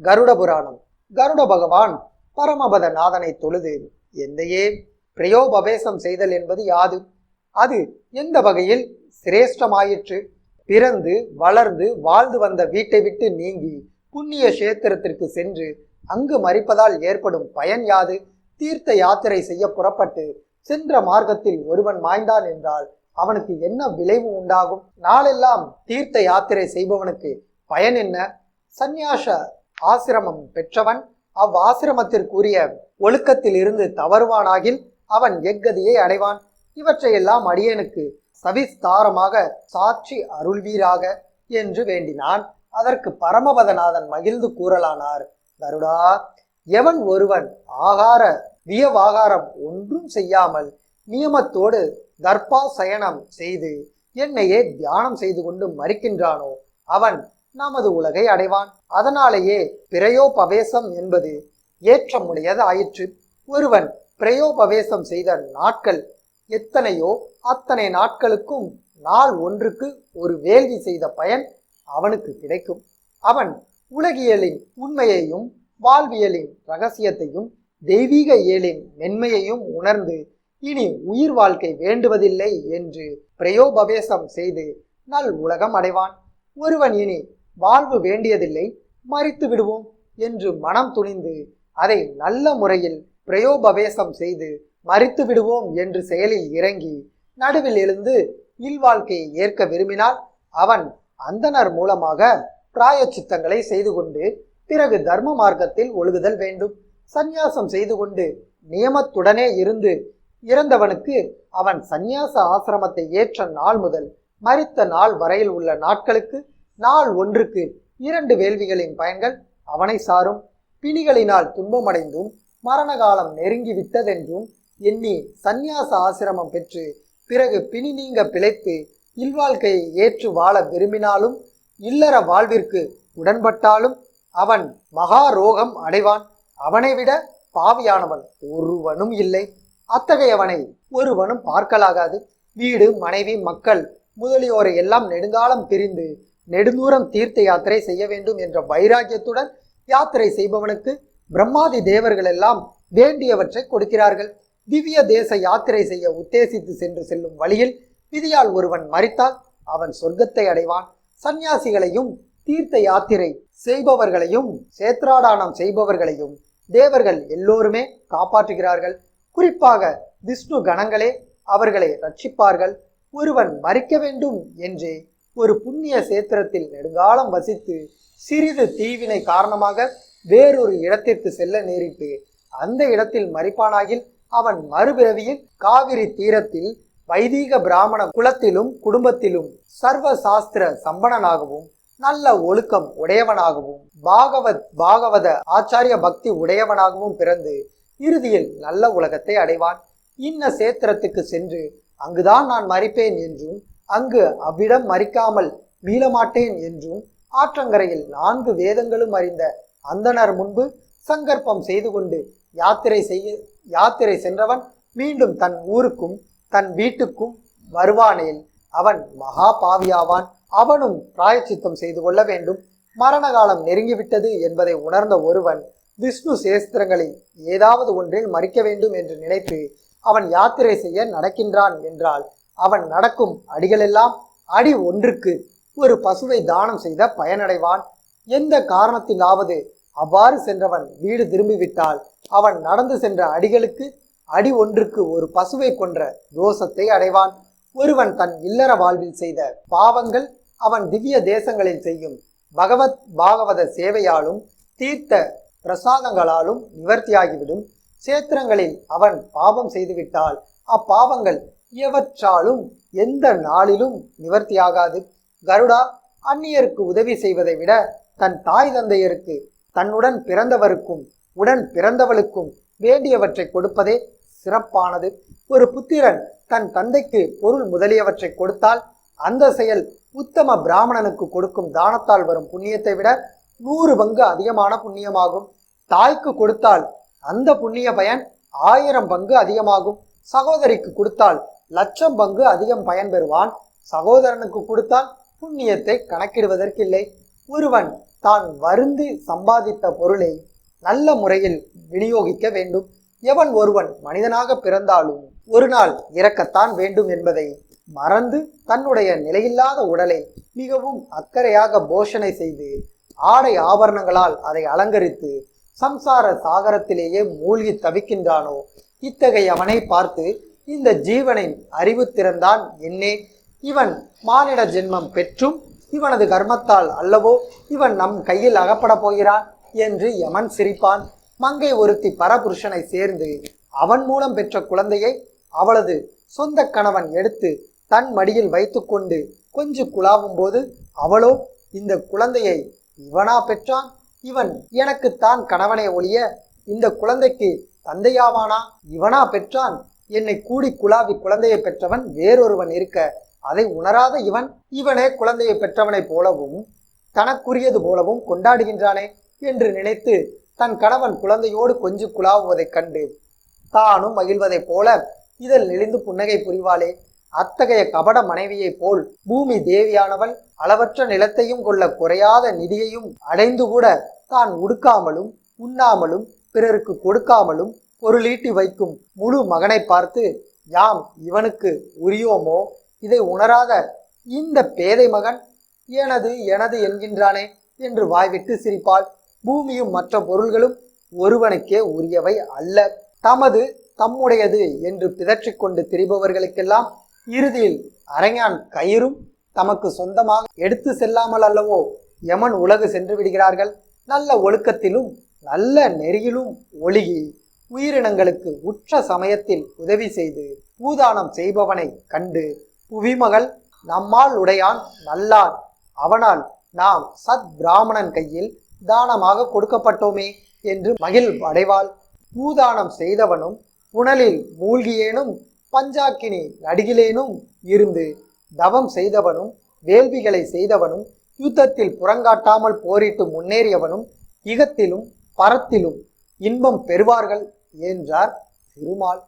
கருட புராணம். கருட பகவான் பரமபத நாதனை தொழுது எந்தையே பிரயோபவேசம் செய்தல் என்பது யாது? அது எந்த வகையில் சிரேஷ்டமாயிற்று? பிறந்து வளர்ந்து வாழ்ந்து வந்த வீட்டை விட்டு நீங்கி புண்ணிய கஷேத்திரத்திற்கு சென்று அங்கு மரிப்பதால் ஏற்படும் பயன் யாது? தீர்த்த யாத்திரை செய்ய புறப்பட்டு சென்ற மார்க்கத்தில் ஒருவன் மாய்ந்தான் என்றால் அவனுக்கு என்ன விளைவு உண்டாகும்? நாளெல்லாம் தீர்த்த யாத்திரை செய்பவனுக்கு பயன் என்ன? சந்நியாச ஆசிரமம் பெற்றவன் அவ்வாசிரமத்திற்குரிய ஒழுக்கத்தில் இருந்து தவறுவானாகில் அவன் எக்கதியை அடைவான். இவற்றையெல்லாம் அடியனுக்கு சவிஸ்தாரமாக சாட்சி அருள்வீராக என்று வேண்டினான். அதற்கு பரமபதநாதன் மகிழ்ந்து கூறலானார். கருடா, எவன் ஒருவன் ஆகார வியவாகாரம் ஒன்றும் செய்யாமல் நியமத்தோடு தர்பாசயனம் செய்து என்னையே தியானம் செய்து கொண்டு மறிக்கின்றானோ அவன் நமது உலகை அடைவான். அதனாலேயே பிரயோபவேசம் என்பது ஏற்றமுடையது ஆயிற்று. ஒருவன் பிரயோபவேசம் செய்த நாட்கள் எத்தனையோ அத்தனை நாட்களுக்கும் நாள் ஒன்றுக்கு ஒரு வேள்வி செய்த பயன் அவனுக்கு கிடைக்கும். அவன் உலகியலின் உண்மையையும் வாழ்வியலின் இரகசியத்தையும் தெய்வீக இயலின் மென்மையையும் உணர்ந்து இனி உயிர் வாழ்க்கை வேண்டுவதில்லை என்று பிரயோபவேசம் செய்து நல் உலகம் அடைவான். ஒருவன் இனி வாழ்வு வேண்டியதில்லை, மரித்து விடுவோம் என்று மனம் துணிந்து அதை நல்ல முறையில் பிரயோபவேசம் செய்து மரித்து விடுவோம் என்று செயலில் இறங்கி நடுவில் எழுந்து இல்வாழ்க்கையை ஏற்க விரும்பினால் அவன் அந்தனர் மூலமாக பிராயச்சித்தங்களை செய்து கொண்டு பிறகு தர்ம மார்க்கத்தில் ஒழுகுதல் வேண்டும். சந்நியாசம் செய்து கொண்டு நியமத்துடனே இருந்து இறந்தவனுக்கு அவன் சந்நியாச ஆசிரமத்தை ஏற்ற நாள் முதல் மரித்த நாள் வரையில் உள்ள நாட்களுக்கு நாள் ஒன்றுக்கு 2 வேள்விகளின் பயன்கள் அவனை சாரும். பிணிகளினால் துன்பமடைந்தும் மரண காலம் நெருங்கி விட்டதென்றும் எண்ணி சந்நியாச ஆசிரமம் பெற்று பிறகு பிணி நீங்க பிழைத்து இல்வாழ்க்கையை ஏற்று வாழ விரும்பினாலும் இல்லற வாழ்விற்கு உடன்பட்டாலும் அவன் மகாரோகம் அடைவான். அவனை விட பாவியானவன் ஒருவனும் இல்லை. அத்தகையவனை ஒருவனும் பார்க்கலாகாது. வீடு, மனைவி, மக்கள் முதலியோரை எல்லாம் நெடுங்காலம் பிரிந்து நெடுந்தூரம் தீர்த்த யாத்திரை செய்ய வேண்டும் என்ற வைராக்கியத்துடன் யாத்திரை செய்பவனுக்கு பிரம்மாதி தேவர்கள் எல்லாம் வேண்டியவற்றை கொடுக்கிறார்கள். திவ்ய தேச யாத்திரை செய்ய உத்தேசித்து சென்று செல்லும் வழியில் விதியால் ஒருவன் மரித்தால் அவன் சொர்க்கத்தை அடைவான். சந்நியாசிகளையும் தீர்த்த யாத்திரை செய்பவர்களையும் சேத்ராடானம் செய்பவர்களையும் தேவர்கள் எல்லோருமே காப்பாற்றுகிறார்கள். குறிப்பாக விஷ்ணு கணங்களே அவர்களை ரட்சிப்பார்கள். ஒருவன் மரிக்க வேண்டும் என்றே ஒரு புண்ணிய சேத்திரத்தில் நெடுங்காலம் வசித்து சிறிது தீவினை காரணமாக வேறொரு இடத்திற்கு செல்ல நேரிட்டு அந்த இடத்தில் மரிப்பானாகில் அவன் மறுபிறவியில் காவிரி தீரத்தில் வைதீக பிராமண குலத்திலும் குடும்பத்திலும் சர்வ சாஸ்திர சம்பனனாகவும் நல்ல ஒழுக்கம் உடையவனாகவும் பாகவத ஆச்சாரிய பக்தி உடையவனாகவும் பிறந்து இறுதியில் நல்ல உலகத்தை அடைவான். இன்ன சேத்திரத்துக்கு சென்று அங்குதான் நான் மரிப்பேன் என்றும் அங்கு அவ்விடம் மறிக்காமல் மீளமாட்டேன் என்றும் ஆற்றங்கரையில் 4 வேதங்களும் அறிந்த அந்தனர் முன்பு சங்கற்பம் செய்து கொண்டு யாத்திரை சென்றவன் மீண்டும் தன் ஊருக்கும் தன் வீட்டுக்கும் வருவானேல் அவன் மகா பாவியாவான். அவனும் பிராயச்சித்தம் செய்து கொள்ள வேண்டும். மரண காலம் நெருங்கிவிட்டது என்பதை உணர்ந்த ஒருவன் விஷ்ணு சேஸ்திரங்களில் ஏதாவது ஒன்றில் மறிக்க வேண்டும் என்று நினைத்து அவன் யாத்திரை செய்ய நடக்கின்றான் என்றால் அவன் நடக்கும் அடிகளெல்லாம் அடி ஒன்றுக்கு ஒரு பசுவை தானம் செய்த பயனடைவான். எந்த காரணத்திலாவது அவ்வாறு சென்றவன் வீடு திரும்பிவிட்டால் அவன் நடந்து சென்ற அடிகளுக்கு அடி ஒன்றுக்கு ஒரு பசுவை கொன்ற தோஷத்தை அடைவான். ஒருவன் தன் இல்லற வாழ்வில் செய்த பாவங்கள் அவன் திவ்ய தேசங்களில் செய்யும் பாகவத சேவையாலும் தீர்த்த பிரசாதங்களாலும் நிவர்த்தியாகிவிடும். சேத்திரங்களில் அவன் பாவம் செய்துவிட்டால் அப்பாவங்கள் எவற்றாலும் எந்த நாளிலும் நிவர்த்தியாகாது. கருடா, அந்நியருக்கு உதவி செய்வதை விட தன் தாய் தந்தையருக்கு தன்னுடன் பிறந்தவருக்கும் உடன் பிறந்தவளுக்கும் வேண்டியவற்றை கொடுப்பதே சிறப்பானது. ஒரு புத்திரன் தன் தந்தைக்கு பொருள் முதலியவற்றை கொடுத்தால் அந்த செயல் உத்தம பிராமணனுக்கு கொடுக்கும் தானத்தால் வரும் புண்ணியத்தை விட 100 பங்கு அதிகமான புண்ணியமாகும். தாய்க்கு கொடுத்தால் அந்த புண்ணிய பயன் 1000 பங்கு அதிகமாகும். சகோதரிக்கு கொடுத்தால் 1,00,000 பங்கு அதிகம் பயன் பெறுவான். சகோதரனுக்கு கொடுத்தால் புண்ணியத்தை கணக்கிடுவதற்கில்லை. ஒருவன் தான் வருந்து சம்பாதித்த பொருளை நல்ல முறையில் விநியோகிக்க வேண்டும். எவன் ஒருவன் மனிதனாக பிறந்தாலும் ஒரு நாள் இறக்கத்தான் வேண்டும் என்பதை மறந்து தன்னுடைய நிலையில்லாத உடலை மிகவும் அக்கறையாக போஷணை செய்து ஆடை ஆபரணங்களால் அதை அலங்கரித்து சம்சார சாகரத்திலேயே மூழ்கி தவிக்கின்றானோ, இத்தகைய அவனை பார்த்து இந்த ஜீவனின் அறிவு திறந்தான் என்னே, இவன் மானிட ஜென்மம் பெற்றும் இவனது கர்மத்தால் அல்லவோ இவன் நம் கையில் அகப்பட போகிறான் என்று யமன் சிரிப்பான். மங்கை ஒருத்தி பரபுருஷனை சேர்ந்து அவன் மூலம் பெற்ற குழந்தையை அவளது சொந்த கணவன் எடுத்து தன் மடியில் வைத்து கொண்டு கொஞ்சு குழாவும் போது அவளோ, இந்த குழந்தையை இவனா பெற்றான், இவன் எனக்குத்தான் கணவனை ஒழிய இந்த குழந்தைக்கு தந்தையாவானா, இவனா பெற்றான், என்னை கூடி குழாவி குழந்தையை பெற்றவன் வேறொருவன் இருக்க அதை உணராத இவனே குழந்தையை பெற்றவனைப் போலவும் தனக்குரியது போலவும் கொண்டாடுகின்றானே என்று நினைத்து தன் கணவன் குழந்தையோடு கொஞ்சு குழாவுவதைக் கண்டு தானும் மகிழ்வதைப் போல இதழ் நெளிந்து புன்னகை புரிவாளே. அத்தகைய கபட மனைவியைப் போல் பூமி தேவியானவள் அளவற்ற நிலத்தையும் கொள்ள குறையாத நிதியையும் அடைந்து கூட தான் உடுக்காமலும் உண்ணாமலும் பிறருக்கு கொடுக்காமலும் பொருளீட்டி வைக்கும் முழு மகனை பார்த்து, யாம் இவனுக்கு உரியோமோ, இதை உணராத இந்த பேதை மகன் எனது எனது என்கின்றானே என்று வாய்விட்டு சிரிப்பாள். பூமியும் மற்ற பொருள்களும் ஒருவனுக்கே உரியவை அல்ல. தமது தம்முடையது என்று பிதற்றிக் கொண்டு திரிபவர்களுக்கெல்லாம் இறுதியில் அரைஞான் கயிறும் தமக்கு சொந்தமாக எடுத்து செல்லாமல் அல்லவோ யமன் உலகு சென்று விடுகிறார்கள். நல்ல ஒழுக்கத்திலும் நல்ல நெறியிலும் ஒழுகி உயிரினங்களுக்கு உற்ற சமயத்தில் உதவி செய்து பூதானம் செய்பவனை கண்டு புவிமகள் நம்மால் உடையான் நல்லான், அவனால் நாம் சத் பிராமணன் கையில் தானமாக கொடுக்கப்பட்டோமே என்று மகிழ் அடைவாள். பூதானம் செய்தவனும் புனலில் மூழ்கியேனும் பஞ்சாக்கினி நடிகிலேனும் இருந்து தவம் செய்தவனும் வேள்விகளை செய்தவனும் யுத்தத்தில் புறங்காட்டாமல் போரிட்டு முன்னேறியவனும் இகத்திலும் பரத்திலும் இன்பம் பெறுவார்கள் என்றார் திருமால்.